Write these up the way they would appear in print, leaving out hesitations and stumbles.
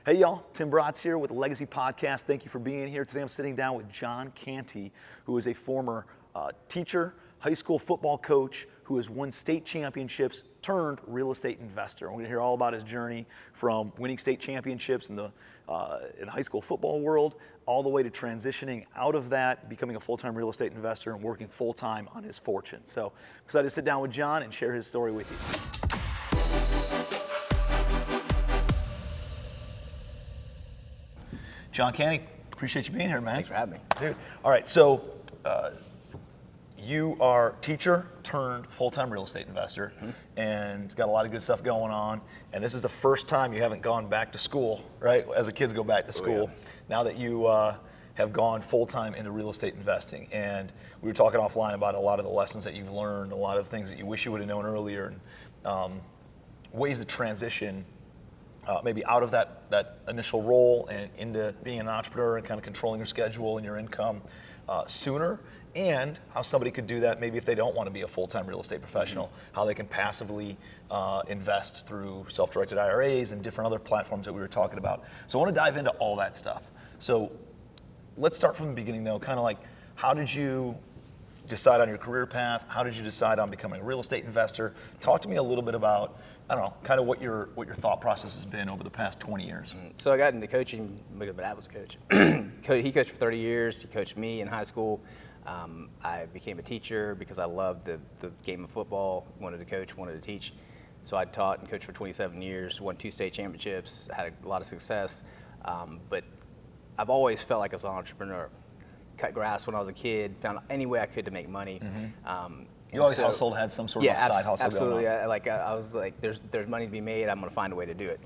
Hey y'all, Tim Bratz here with the Legacy Podcast. Thank you for being here. Today I'm sitting down with John Cantey, who is a former teacher, high school football coach, who has won state championships turned real estate investor. We're gonna hear all about his journey from winning state championships in the high school football world, all the way to transitioning out of that, becoming a full-time real estate investor and working full-time on his fortune. So I'm excited to sit down with John and share his story with you. John Cantey, appreciate you being here, man. Thanks for having me. Dude. All right, so you are teacher turned full-time real estate investor and got a lot of good stuff going on. And this is the first time you haven't gone back to school, right? As the kids go back to school. Yeah. Now that you have gone full-time into real estate investing. And we were talking offline about a lot of the lessons that you've learned, a lot of things that you wish you would have known earlier, and ways to transition maybe out of that initial role and into being an entrepreneur and kind of controlling your schedule and your income sooner, and how somebody could do that maybe if they don't want to be a full-time real estate professional, how they can passively invest through self-directed IRAs and different other platforms that we were talking about. So I want to dive into all that stuff. So let's start from the beginning though, kind of like how did you decide on your career path? How did you decide on becoming a real estate investor? Talk to me a little bit about, I don't know, kind of what your thought process has been over the past 20 years. So I got into coaching because my dad was a coach. He coached for 30 years. He coached me in high school. I became a teacher because I loved the game of football, wanted to coach, wanted to teach. So I taught and coached for 27 years, won 2 state championships, had a lot of success. But I've always felt like I was an entrepreneur. Cut grass when I was a kid, found any way I could to make money. You always hustled, had some sort of side hustle absolutely. going on. I was like, there's money to be made. I'm going to find a way to do it.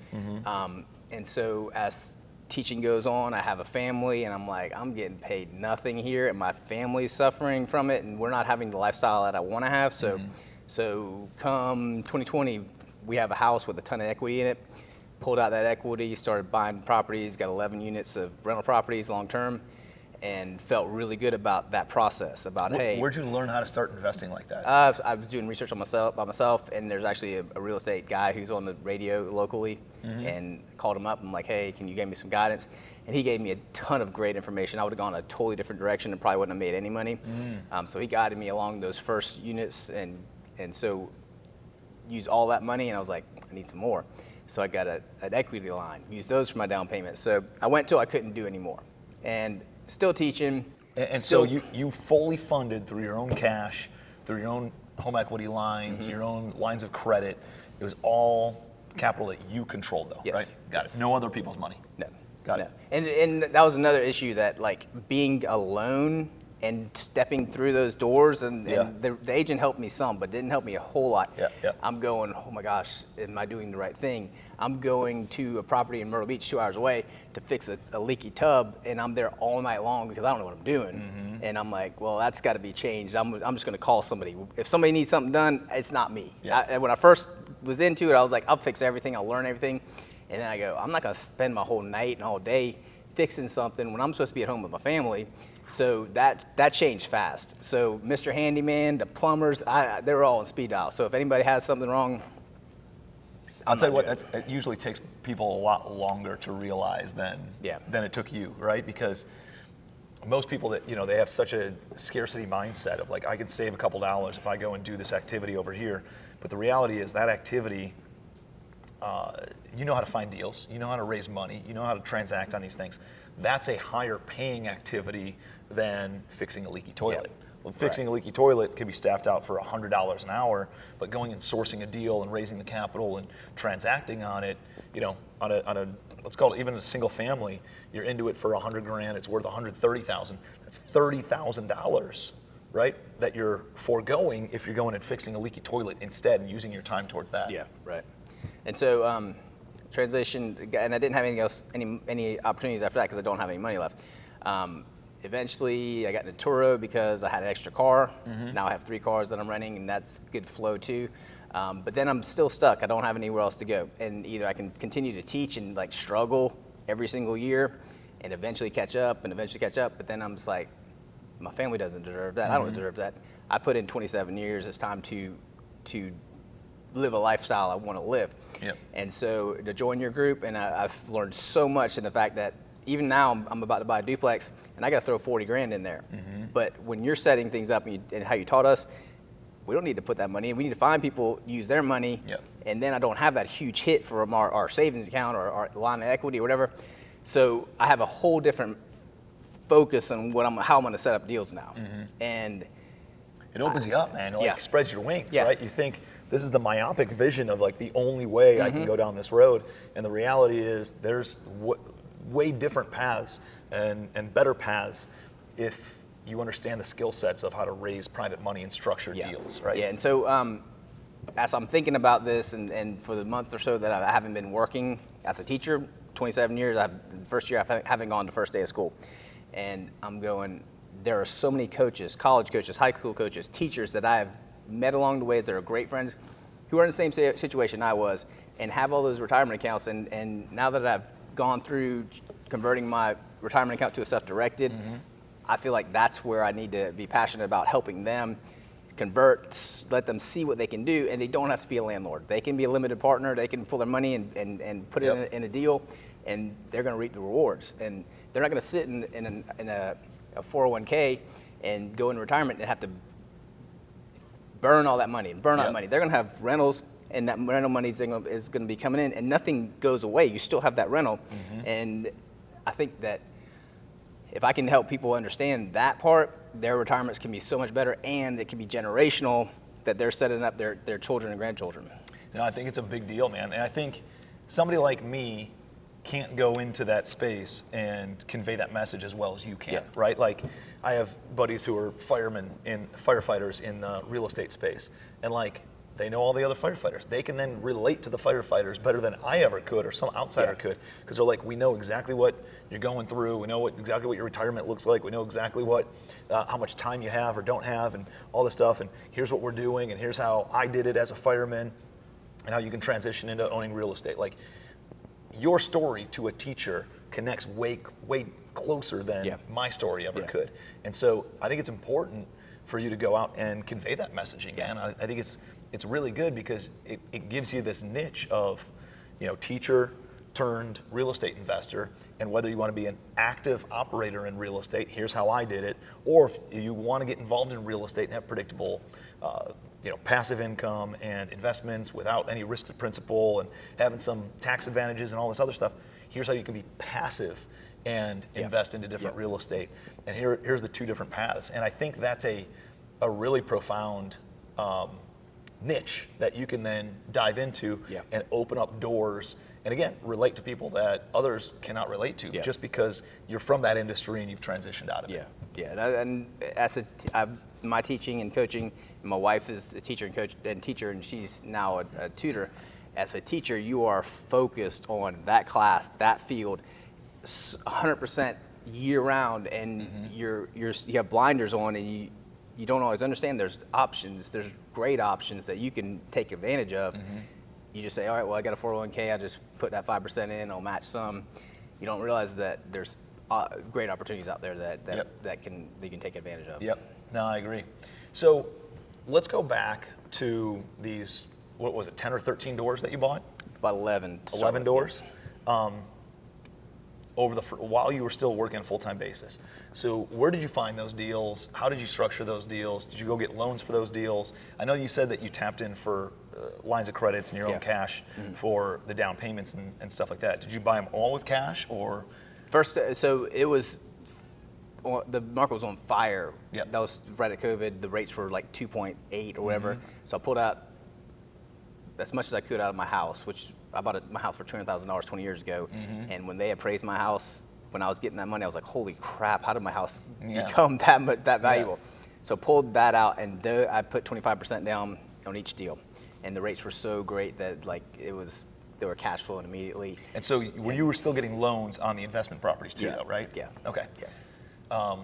And so as teaching goes on, I have a family, and I'm like, I'm getting paid nothing here, and my family's suffering from it, and we're not having the lifestyle that I want to have. So come 2020, we have a house with a ton of equity in it. Pulled out that equity, started buying properties, got 11 units of rental properties long term, and felt really good about that process. Where'd you learn how to start investing like that? I was doing research by myself, and there's actually a real estate guy who's on the radio locally, and called him up. I'm like, hey, can you give me some guidance? And he gave me a ton of great information. I would have gone a totally different direction and probably wouldn't have made any money. So he guided me along those first units, and so used all that money, and I was like, I need some more. So I got an equity line, used those for my down payment. So I went till I couldn't do anymore. And still teaching. And so you fully funded through your own cash, through your own home equity lines, your own lines of credit. It was all capital that you controlled though, Yes. right? Got it. No other people's money. No. Got it. And that was another issue, that like being alone and stepping through those doors, and the agent helped me some, but didn't help me a whole lot. I'm going, oh my gosh, am I doing the right thing? I'm going to a property in Myrtle Beach 2 hours away to fix a leaky tub, and I'm there all night long because I don't know what I'm doing. And I'm like, well, that's got to be changed. I'm just going to call somebody. If somebody needs something done, it's not me. When I first was into it, I was like, I'll fix everything, I'll learn everything. And then I go, I'm not going to spend my whole night and all day fixing something when I'm supposed to be at home with my family. So that changed fast. So Mr. Handyman, the plumbers, they were all on speed dial. So if anybody has something wrong, I'll tell you what, it usually takes people a lot longer to realize than it took you, right? Because most people that, they have such a scarcity mindset of like, I could save a couple dollars if I go and do this activity over here. But the reality is that activity, you know how to find deals, you know how to raise money, you know how to transact on these things. That's a higher paying activity than fixing a leaky toilet. Well, fixing a leaky toilet can be staffed out for $100 an hour, but going and sourcing a deal and raising the capital and transacting on it, on a let's call it even a single family, you're into it for $100,000, it's worth $130,000. That's $30,000, right? That you're foregoing if you're going and fixing a leaky toilet instead and using your time towards that. Yeah, right. And so transition, and I didn't have anything else, any opportunities after that because I don't have any money left. Eventually, I got into Turo because I had an extra car. Now I have 3 cars that I'm renting, and that's good flow too. But then I'm still stuck. I don't have anywhere else to go. And either I can continue to teach and like struggle every single year and eventually catch up, but then I'm just like, my family doesn't deserve that. I don't deserve that. I put in 27 years. It's time to live a lifestyle I want to live. Yep. And so to join your group, and I've learned so much in the fact that even now I'm about to buy a duplex, and I got to throw 40 grand in there. Mm-hmm. But when you're setting things up and how you taught us, we don't need to put that money in. We need to find people, use their money, yep. and then I don't have that huge hit from our savings account or our line of equity or whatever. So I have a whole different focus on how I'm going to set up deals now. Mm-hmm. And it opens you up, man. It yeah. spreads your wings, yeah. right? You think this is the myopic vision of like the only way mm-hmm. I can go down this road. And the reality is there's way different paths and better paths if you understand the skill sets of how to raise private money and structure yeah. deals, right? Yeah, and so as I'm thinking about this and for the month or so that I haven't been working as a teacher, 27 years, the first year I haven't gone to first day of school. And I'm going, there are so many coaches, college coaches, high school coaches, teachers that I have met along the way that are great friends who are in the same situation I was and have all those retirement accounts. And now that I've gone through converting my retirement account to a self-directed, mm-hmm. I feel like that's where I need to be passionate about helping them convert, let them see what they can do, and they don't have to be a landlord. They can be a limited partner. They can pull their money and put yep. it in a deal, and they're going to reap the rewards. And they're not going to sit in a 401k and go in retirement and have to burn all that money and burn yep. out money. They're going to have rentals, and that rental money is going to be coming in, and nothing goes away. You still have that rental, mm-hmm. and I think that if I can help people understand that part, their retirements can be so much better, and it can be generational that they're setting up their children and grandchildren. I think it's a big deal, man. And I think somebody like me can't go into that space and convey that message as well as you can, yeah. right? Like I have buddies who are firefighters in the real estate space, and like they know all the other firefighters. They can then relate to the firefighters better than I ever could or some outsider yeah. could, because they're like, we know exactly what you're going through. We know exactly what your retirement looks like. We know exactly how much time you have or don't have and all this stuff. And here's what we're doing. And here's how I did it as a fireman and how you can transition into owning real estate. Like your story to a teacher connects way closer than yeah. my story ever yeah. could. And so I think it's important for you to go out and convey that messaging, yeah. man. I think it's really good because it gives you this niche of, teacher turned real estate investor, and whether you want to be an active operator in real estate, here's how I did it, or if you want to get involved in real estate and have predictable, passive income and investments without any risk to principal and having some tax advantages and all this other stuff, here's how you can be passive and yeah. invest into different yeah. real estate. And here's the two different paths. And I think that's a really profound niche that you can then dive into yeah. and open up doors and again relate to people that others cannot relate to yeah. just because you're from that industry and you've transitioned out of yeah. it. Yeah, and as my teaching and coaching, my wife is a teacher and she's now a tutor. As a teacher, you are focused on that class, that field, 100% year round, and mm-hmm. you have blinders on, and you don't always understand there's options. There's great options that you can take advantage of. Mm-hmm. You just say, all right, well, I got a 401k. I just put that 5% in. I'll match some. You don't realize that there's great opportunities out there that yep. you can take advantage of. Yep. No, I agree. So let's go back to these, what was it, 10 or 13 doors that you bought? About 11. 11 doors? While you were still working on a full-time basis. So where did you find those deals? How did you structure those deals? Did you go get loans for those deals? I know you said that you tapped in for lines of credits and your yeah. own cash mm-hmm. for the down payments and stuff like that. Did you buy them all with cash or? First, so it was, the market was on fire. Yep. That was right at COVID. The rates were like 2.8 or whatever. Mm-hmm. So I pulled out as much as I could out of my house, which I bought my house for $200,000 20 years ago. Mm-hmm. And when they appraised my house, when I was getting that money, I was like, holy crap, how did my house yeah. become that valuable? Yeah. So I pulled that out, and I put 25% down on each deal. And the rates were so great that they were cash flowing immediately. And so you were still getting loans on the investment properties too, yeah. though, right? Yeah. Okay. Yeah.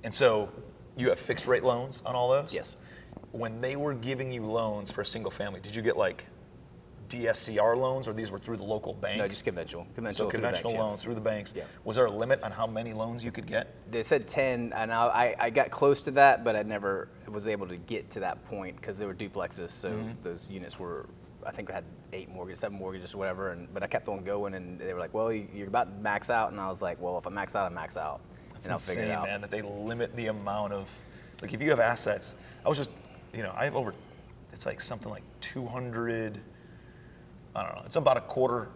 And so you have fixed rate loans on all those? Yes. When they were giving you loans for a single family, did you get like DSCR loans, or these were through the local bank? No, just conventional. So conventional loans through the banks. Yeah. Was there a limit on how many loans you could get? They said 10, and I got close to that, but I never was able to get to that point because they were duplexes, so mm-hmm. those units were I think I had 7 mortgages or whatever, but I kept on going, and they were like, well, you're about to max out, and I was like, well, if I max out, I max out. That's insane, man, that they limit the amount of, like if you have assets, I was just, I have it's like something like 200, I don't know, it's about $250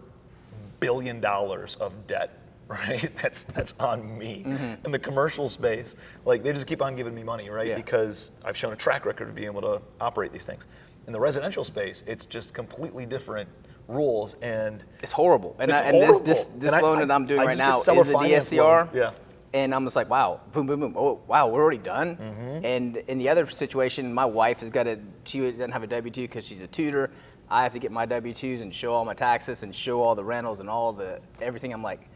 million of debt, right? That's on me. Mm-hmm. In the commercial space, like they just keep on giving me money, right? Yeah. Because I've shown a track record of being able to operate these things. In the residential space, it's just completely different rules, and it's horrible. And this loan that I'm doing right now is a DSCR. Yeah. And I'm just like, wow, boom, boom, boom. Oh, wow, we're already done. Mm-hmm. And in the other situation, my wife she doesn't have a W-2 because she's a tutor. I have to get my W-2s and show all my taxes and show all the rentals and everything. I'm like,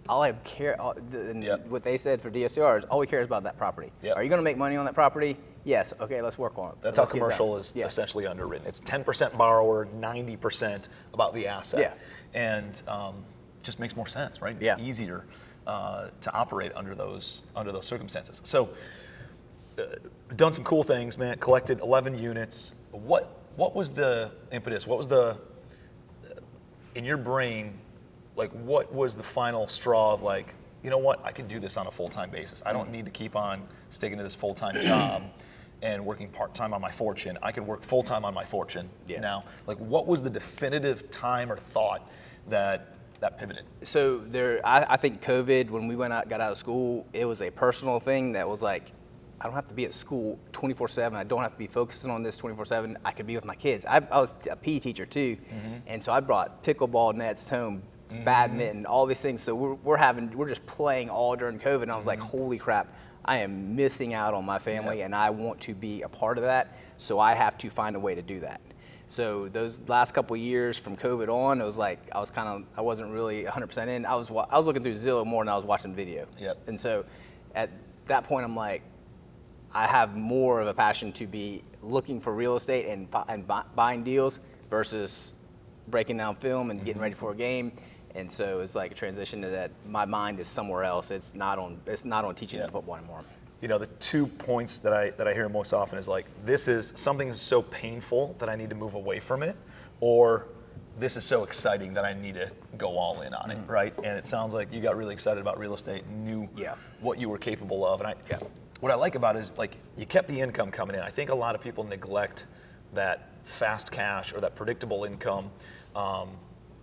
what they said for DSCR is all we care is about that property. Yep. Are you going to make money on that property? Yes. Okay, let's work on it. That's how commercial is essentially underwritten. It's 10% borrower, 90% about the asset. Yeah. And just makes more sense, right? It's easier to operate under those circumstances. So, done some cool things, man. Collected 11 units. What was the impetus? What was in your brain? Like, what was the final straw of like, you know what? I can do this on a full-time basis. I don't need to keep on sticking to this full-time job and working part-time on my fortune. I can work full-time on my fortune now. Like, what was the definitive time or thought that pivoted? So I think COVID, when we got out of school, it was a personal thing that was like, I don't have to be at school 24/7. I don't have to be focusing on this 24/7. I could be with my kids. I was a PE teacher too, and so I brought pickleball nets home, badminton, all these things. So we're just playing all during COVID, and I was like, holy crap, I am missing out on my family, and I want to be a part of that. So I have to find a way to do that. So those last couple of years from COVID on, it was like I wasn't really 100% in. I was looking through Zillow more than I was watching video. Yep. And so at that point, I'm like, I have more of a passion to be looking for real estate and buying deals versus breaking down film and getting ready for a game. And so it's like a transition to that. My mind is somewhere else. It's not on teaching football anymore. The 2 points that I hear most often is like, this is something so painful that I need to move away from it, or this is so exciting that I need to go all in on it, right? And it sounds like you got really excited about real estate and knew what you were capable of. And what I like about it is like you kept the income coming in. I think a lot of people neglect that fast cash or that predictable income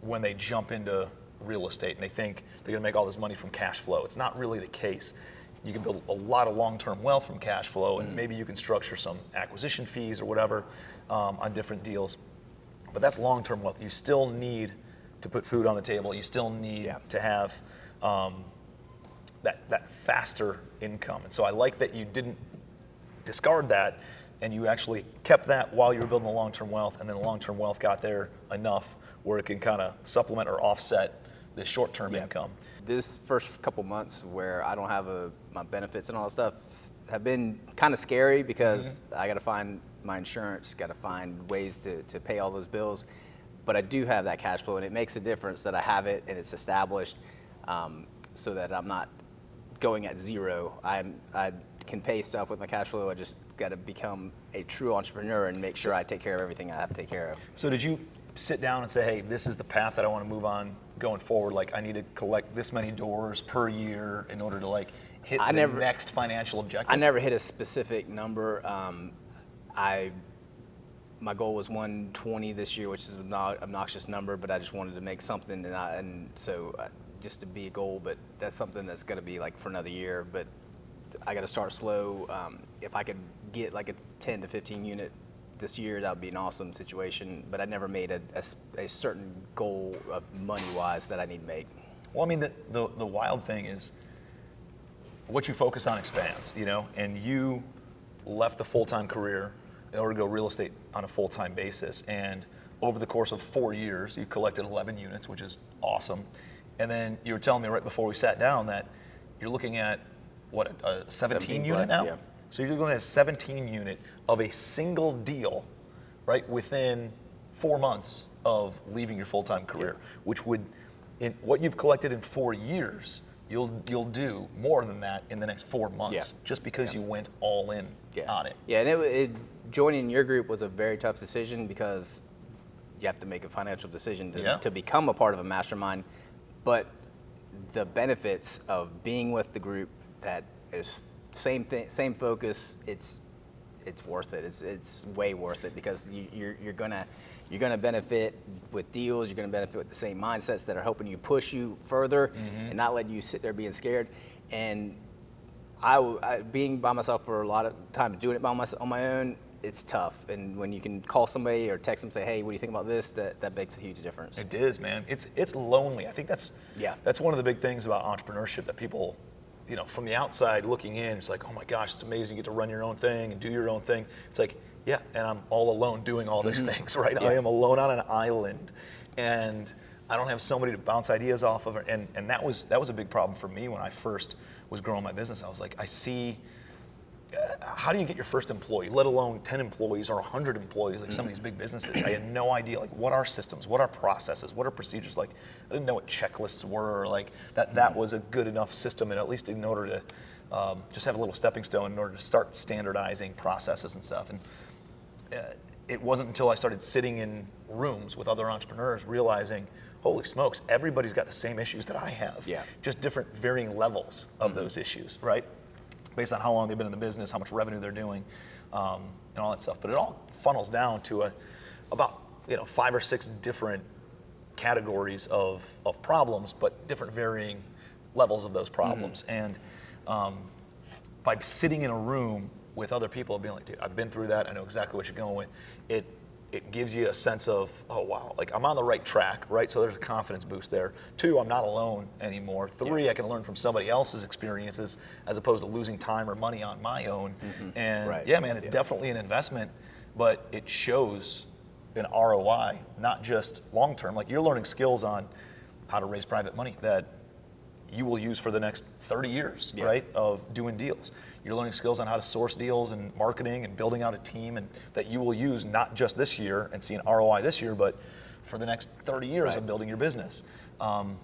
when they jump into real estate and they think they're going to make all this money from cash flow. It's not really the case. You can build a lot of long-term wealth from cash flow, and maybe you can structure some acquisition fees or whatever on different deals. But that's long-term wealth. You still need to put food on the table. You still need to have that faster income. And so I like that you didn't discard that, and you actually kept that while you were building the long-term wealth, and then the long-term wealth got there enough where it can kind of supplement or offset the short-term income. This first couple months where I don't have my benefits and all that stuff have been kind of scary because I got to find my insurance, got to find ways to pay all those bills. But I do have that cash flow, and it makes a difference that I have it and it's established so that I'm not going at zero. I can pay stuff with my cash flow. I just got to become a true entrepreneur and make sure I take care of everything I have to take care of. So did you sit down and say, hey, this is the path that I want to move on going forward? Like, I need to collect this many doors per year in order to like hit the next financial objective? I never hit a specific number. My goal was 120 this year, which is an obnoxious number, but I just wanted to make something, and so just to be a goal. But that's something that's going to be like for another year. But I got to start slow. If I could get like a 10 to 15 unit this year, that would be an awesome situation. But I never made a certain goal of money-wise that I need to make. Well, I mean, the wild thing is what you focus on expands, and you left the full-time career in order to go real estate on a full-time basis. And over the course of 4 years, you collected 11 units, which is awesome. And then you were telling me right before we sat down that you're looking at, what, a 17 unit now? Yeah. So you're looking at a 17 unit of a single deal, right, within 4 months of leaving your full-time career, which would, in what you've collected in 4 years, you'll do more than that in the next 4 months, just because you went all in on it. Yeah, and joining your group was a very tough decision because you have to make a financial decision to become a part of a mastermind. But the benefits of being with the group that is same focus, it's worth it. It's way worth it, because you're gonna benefit with deals. You're gonna benefit with the same mindsets that are helping you push you further and not letting you sit there being scared. And I being by myself for a lot of time, doing it on my own, it's tough. And when you can call somebody or text them, say, hey, what do you think about this? That makes a huge difference. It is, man. It's lonely. I think that's one of the big things about entrepreneurship that people, from the outside looking in, it's like, oh my gosh, it's amazing. You get to run your own thing and do your own thing. It's like, yeah, and I'm all alone doing all these things, right? Yeah. I am alone on an island, and I don't have somebody to bounce ideas off of. And that was a big problem for me when I first was growing my business. I was like, I see, how do you get your first employee, let alone 10 employees or 100 employees, like some of these big businesses? I had no idea, like, what are systems, what are processes, what are procedures? Like, I didn't know what checklists were, like that was a good enough system, and at least in order to just have a little stepping stone in order to start standardizing processes and stuff. And it wasn't until I started sitting in rooms with other entrepreneurs realizing, holy smokes, everybody's got the same issues that I have, just different varying levels of those issues, right? Based on how long they've been in the business, how much revenue they're doing, and all that stuff. But it all funnels down to about 5 or 6 different categories of problems, but different varying levels of those problems. And by sitting in a room with other people, being like, dude, I've been through that, I know exactly what you're going with, it gives you a sense of, oh wow, like I'm on the right track, right? So there's a confidence boost there. 2, I'm not alone anymore. 3, I can learn from somebody else's experiences as opposed to losing time or money on my own. And yeah, man, it's definitely an investment, but it shows an ROI, not just long-term. Like, you're learning skills on how to raise private money that you will use for the next 30 years, right, of doing deals. You're learning skills on how to source deals and marketing and building out a team, and that you will use not just this year and see an ROI this year, but for the next 30 years of building your business. And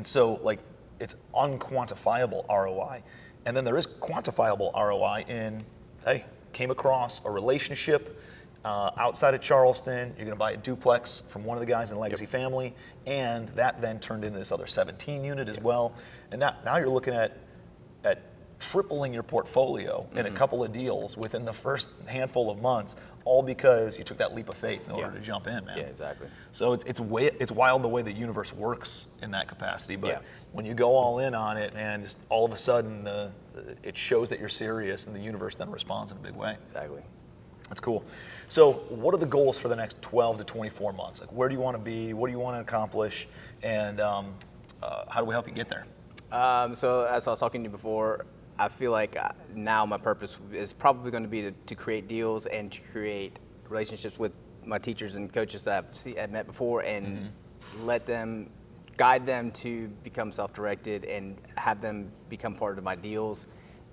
so, like, it's unquantifiable ROI. And then there is quantifiable ROI in, hey, came across a relationship outside of Charleston, you're gonna buy a duplex from one of the guys in the legacy family, and that then turned into this other 17 unit as well. And now you're looking at tripling your portfolio in a couple of deals within the first handful of months, all because you took that leap of faith in order to jump in, man. Yeah, exactly. So it's wild the way the universe works in that capacity, but when you go all in on it, and just all of a sudden it shows that you're serious, and the universe then responds in a big way. Exactly. That's cool. So what are the goals for the next 12 to 24 months? Like, where do you want to be? What do you want to accomplish? And how do we help you get there? So as I was talking to you before, I feel like now my purpose is probably going to be to create deals and to create relationships with my teachers and coaches that I've met before, and let them, guide them to become self-directed and have them become part of my deals,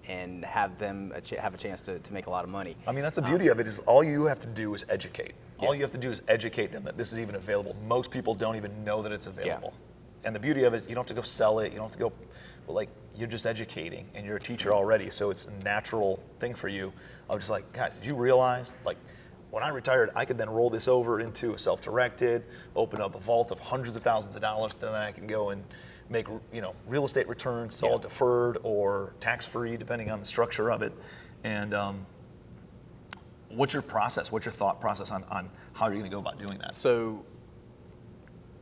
and have them have a chance to make a lot of money. I mean, that's the beauty of it, is all you have to do is educate. All you have to do is educate them that this is even available. Most people don't even know that it's available. And the beauty of it is you don't have to go sell it, you don't have to go, like, you're just educating, and you're a teacher already, so it's a natural thing for you. I was just like, guys, did you realize, like, when I retired, I could then roll this over into a self-directed, open up a vault of hundreds of thousands of dollars, then I can go and make, real estate returns, all deferred or tax-free, depending on the structure of it. And what's your process? What's your thought process on how you're going to go about doing that? So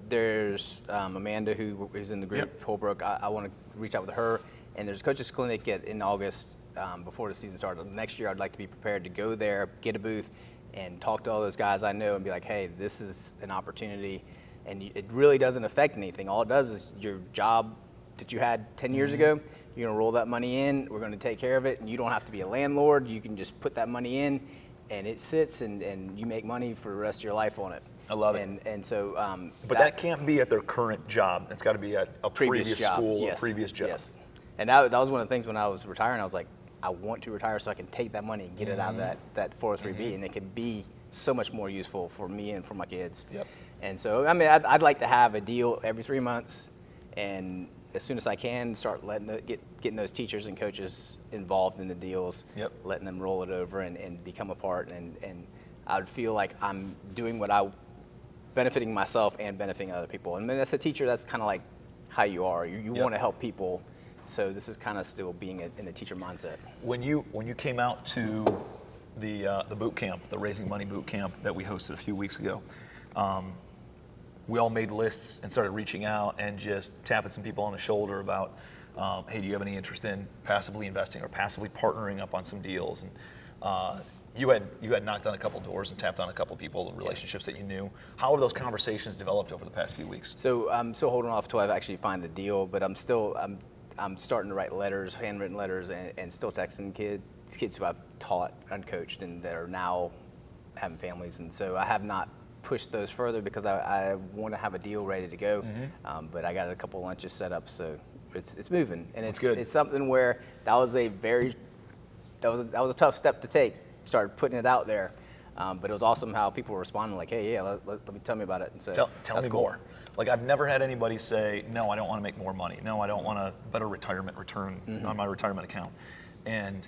there's Amanda, who is in the group, Holbrook. I want to reach out with her. And there's a coaches clinic in August before the season starts. Next year, I'd like to be prepared to go there, get a booth, and talk to all those guys I know and be like, hey, this is an opportunity. And it really doesn't affect anything. All it does is your job that you had 10 years ago, you're gonna roll that money in, we're gonna take care of it, and you don't have to be a landlord. You can just put that money in, and it sits, and you make money for the rest of your life on it. I love it. And so, but that can't be at their current job. It's got to be at a previous school, yes. a previous job. Yes. And that was one of the things when I was retiring. I was like, I want to retire so I can take that money and get it out of that 403B, and it can be so much more useful for me and for my kids. Yep. And so, I mean, I'd like to have a deal every 3 months, and as soon as I can, start getting those teachers and coaches involved in the deals, letting them roll it over and become a part. And I would feel like I'm doing what I benefiting myself and benefiting other people. And as a teacher, that's kind of like how you are. You want to help people. So this is kind of still being in a teacher mindset. When you came out to the boot camp, the Raising Money boot camp that we hosted a few weeks ago, we all made lists and started reaching out and just tapping some people on the shoulder about, hey, do you have any interest in passively investing or passively partnering up on some deals? And you had knocked on a couple doors and tapped on a couple people, relationships that you knew. How have those conversations developed over the past few weeks? So I'm still holding off till I actually find a deal, but I'm starting to write letters, handwritten letters, and still texting kids who I've taught and coached and that are now having families. And so I have not pushed those further because I want to have a deal ready to go. But I got a couple lunches set up, so it's moving. And it's something where that was a tough step to take. Started putting it out there, but it was awesome how people were responding like, hey, let me tell me about it. And so tell me more. Like, I've never had anybody say, no, I don't want to make more money. No, I don't want a better retirement return on my retirement account. And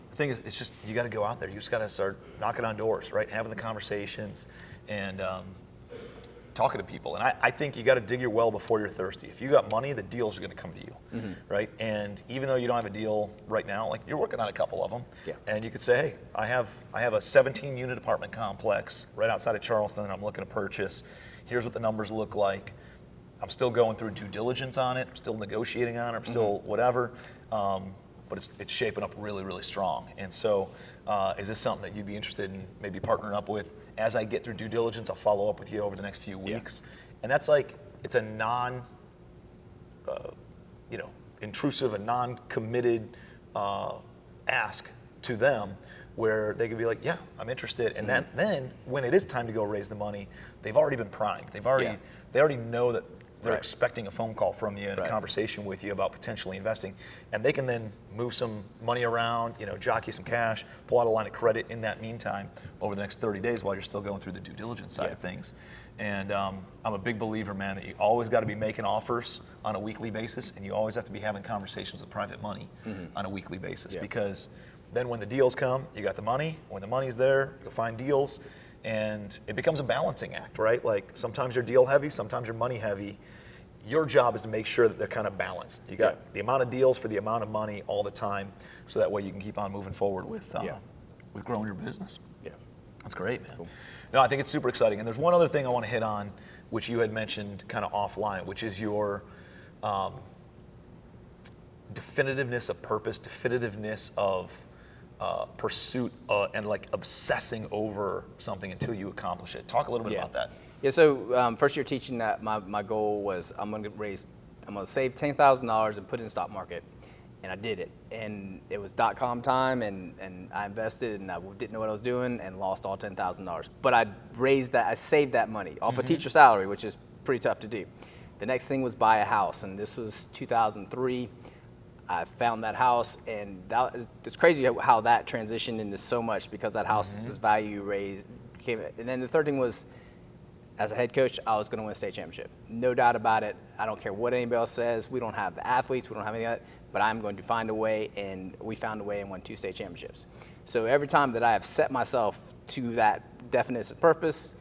the thing is, it's just, you got to go out there. You just got to start knocking on doors, right? Having the conversations and talking to people. And I think you got to dig your well before you're thirsty. If you got money, the deals are going to come to you, right? And even though you don't have a deal right now, like, you're working on a couple of them, and you could say, hey, I have a 17-unit apartment complex right outside of Charleston that I'm looking to purchase. Here's what the numbers look like. I'm still going through due diligence on it. I'm still negotiating on it. I'm still whatever. But it's shaping up really, really strong. And so is this something that you'd be interested in maybe partnering up with? As I get through due diligence, I'll follow up with you over the next few weeks. And that's like, it's a intrusive, a non-committed ask to them, where they could be like, yeah, I'm interested. And then when it is time to go raise the money, they've already been primed. They already know that they're expecting a phone call from you and a conversation with you about potentially investing. And they can then move some money around, jockey some cash, pull out a line of credit in that meantime over the next 30 days while you're still going through the due diligence side of things. And I'm a big believer, man, that you always got to be making offers on a weekly basis, and you always have to be having conversations with private money on a weekly basis, because then when the deals come, you got the money. When the money's there, you'll find deals. And it becomes a balancing act, right? Like, sometimes you're deal heavy, sometimes you're money heavy. Your job is to make sure that they're kind of balanced. You got the amount of deals for the amount of money all the time, so that way you can keep on moving forward with growing your business. Yeah, that's great, man. Cool. No, I think it's super exciting. And there's one other thing I want to hit on, which you had mentioned kind of offline, which is your definitiveness of purpose, definitiveness of pursuit, and like obsessing over something until you accomplish it. Talk a little bit about that. Yeah, so first year teaching that, my goal was I'm going to save $10,000 and put it in the stock market. And I did it. And it was .com time, and I invested, and I didn't know what I was doing, and lost all $10,000. But I saved that money off a teacher salary, which is pretty tough to do. The next thing was buy a house, and this was 2003. I found that house, and it's crazy how that transitioned into so much, because that house's value raised. And then the third thing was, as a head coach, I was going to win a state championship. No doubt about it. I don't care what anybody else says. We don't have the athletes. We don't have any of that. But I'm going to find a way, and we found a way and won 2 state championships. So every time that I have set myself to that definite purpose,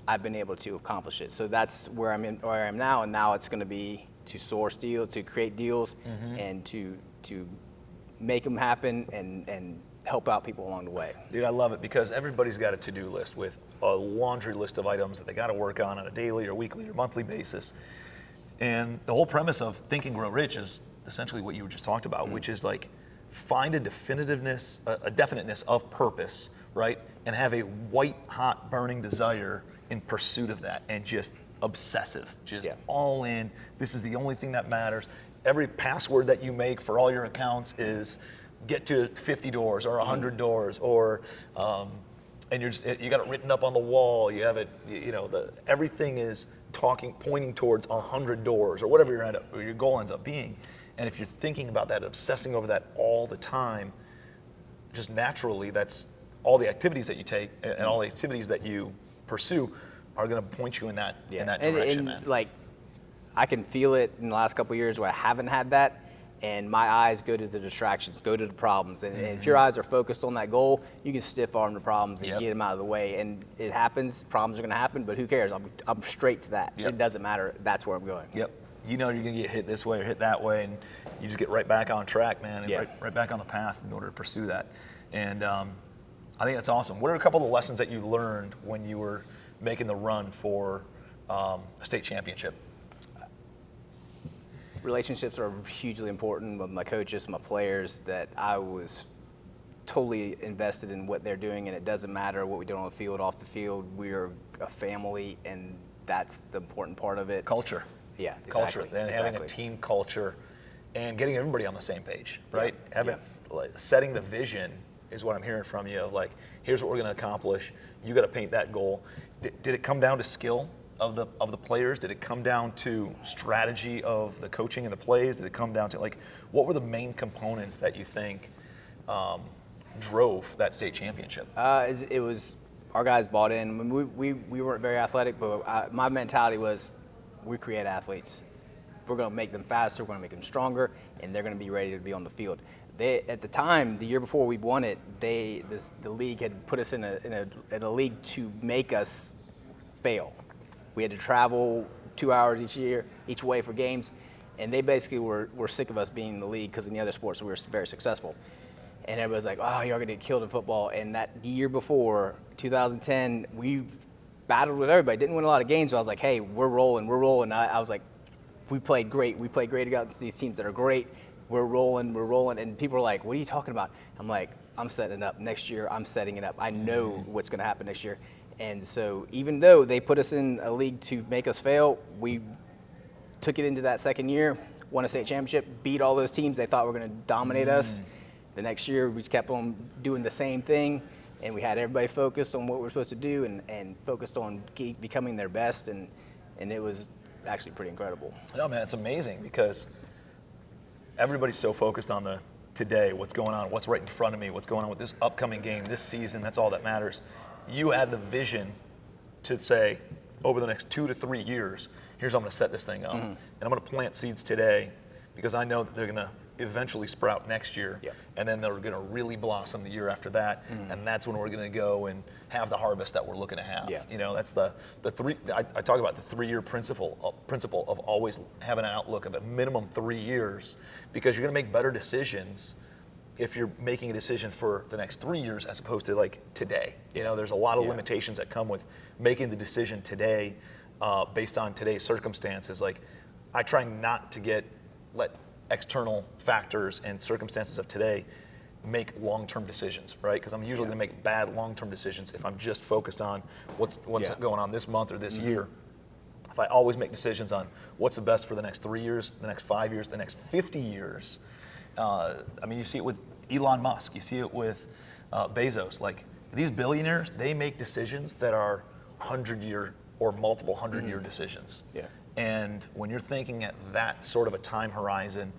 I've been able to accomplish it. So that's where I am now, and now it's going to be to source deals, to create deals, and to make them happen and help out people along the way. Dude, I love it, because everybody's got a to-do list with a laundry list of items that they got to work on a daily or weekly or monthly basis. And the whole premise of Think and Grow Rich is essentially what you just talked about, which is like, find a definitiveness of purpose, right? And have a white hot burning desire in pursuit of that, and just obsessive, just all in. This is the only thing that matters. Every password that you make for all your accounts is get to 50 doors or 100 doors, or and you got it written up on the wall. You have it, everything is pointing towards 100 doors, or whatever your goal ends up being. And if you're thinking about that, obsessing over that all the time, just naturally, that's all the activities that you take and all the activities that you pursue are going to point you in that direction, and man. Like, I can feel it in the last couple of years where I haven't had that, and my eyes go to the distractions, go to the problems. And if your eyes are focused on that goal, you can stiff arm the problems and get them out of the way. And it happens, problems are going to happen, but who cares? I'm straight to that. It doesn't matter. That's where I'm going. Yep. You know you're going to get hit this way or hit that way, and you just get right back on track, man, and right back on the path in order to pursue that. And I think that's awesome. What are a couple of the lessons that you learned when you were making the run for a state championship? Relationships are hugely important with my coaches, my players, that I was totally invested in what they're doing, and it doesn't matter what we do on the field, off the field. We are a family, and that's the important part of it. Culture. Yeah, culture. And having a team culture and getting everybody on the same page, right? Setting the vision is what I'm hearing from you, of like, here's what we're going to accomplish. You got to paint that goal. Did it come down to skill of the players? Did it come down to strategy of the coaching and the plays? Did it come down to, like, what were the main components that you think drove that state championship? It was our guys bought in. I mean, we weren't very athletic, but my mentality was, we create athletes. We're going to make them faster. We're going to make them stronger, and they're going to be ready to be on the field. At the time, the year before we won it, the league had put us in a league to make us fail. We had to travel 2 hours each way for games, and they basically were sick of us being in the league, because in the other sports we were very successful. And everybody's like, oh, you're going to get killed in football. And that year before, 2010, we battled with everybody. Didn't win a lot of games, but I was like, hey, we're rolling. I was like, we played great against these teams that are great. We're rolling. And people are like, what are you talking about? I'm like, I'm setting it up. Next year, I'm setting it up. I know what's going to happen next year. And so even though they put us in a league to make us fail, we took it into that second year, won a state championship, beat all those teams they thought were going to dominate us. The next year, we kept on doing the same thing, and we had everybody focused on what we're supposed to do and focused on becoming their best, and it was actually pretty incredible. No, man, it's amazing, because everybody's so focused on the today, what's going on, what's right in front of me, what's going on with this upcoming game, this season, that's all that matters. You had the vision to say, over the next 2 to 3 years, here's how I'm going to set this thing up. And I'm going to plant seeds today, because I know that they're going to eventually sprout next year, and then they're going to really blossom the year after that, and that's when we're going to go and have the harvest that we're looking to have. You know, that's the three. I talk about the 3-year principle of always having an outlook of a minimum 3 years, because you're going to make better decisions if you're making a decision for the next 3 years as opposed to like today. You know, there's a lot of limitations that come with making the decision today based on today's circumstances. Like, I try not to let external factors and circumstances of today make long-term decisions, right? Because I'm usually going to make bad long-term decisions if I'm just focused on what's going on this month or this year. If I always make decisions on what's the best for the next 3 years, the next 5 years, the next 50 years, I mean, you see it with Elon Musk, you see it with Bezos. Like, these billionaires, they make decisions that are 100-year or multiple 100-year decisions. And when you're thinking at that sort of a time horizon,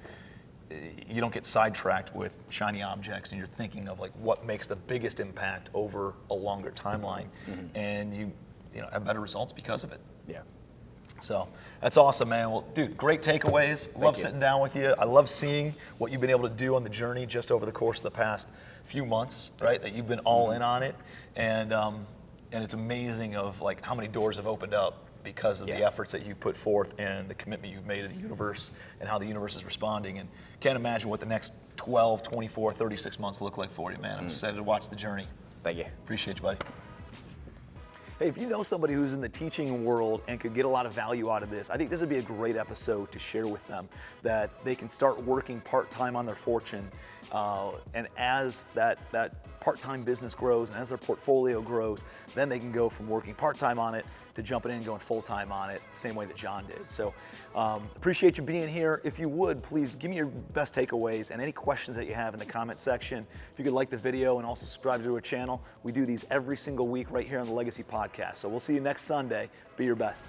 you don't get sidetracked with shiny objects, and you're thinking of like what makes the biggest impact over a longer timeline, and you have better results because of it. So that's awesome, man. Well, dude, great takeaways. Love sitting down with you. I love seeing what you've been able to do on the journey just over the course of the past few months, right? That you've been all in on it, and it's amazing of like how many doors have opened up because of the efforts that you've put forth and the commitment you've made to the universe and how the universe is responding. And can't imagine what the next 12, 24, 36 months look like for you, man. I'm excited to watch the journey. Thank you. Appreciate you, buddy. Hey, if you know somebody who's in the teaching world and could get a lot of value out of this, I think this would be a great episode to share with them, that they can start working part-time on their fortune. And as that part-time business grows and as their portfolio grows, then they can go from working part-time on it to jumping in and going full-time on it, the same way that John did. So appreciate you being here. If you would, please give me your best takeaways and any questions that you have in the comment section. If you could like the video and also subscribe to our channel. We do these every single week right here on the Legacy Podcast. So we'll see you next Sunday. Be your best.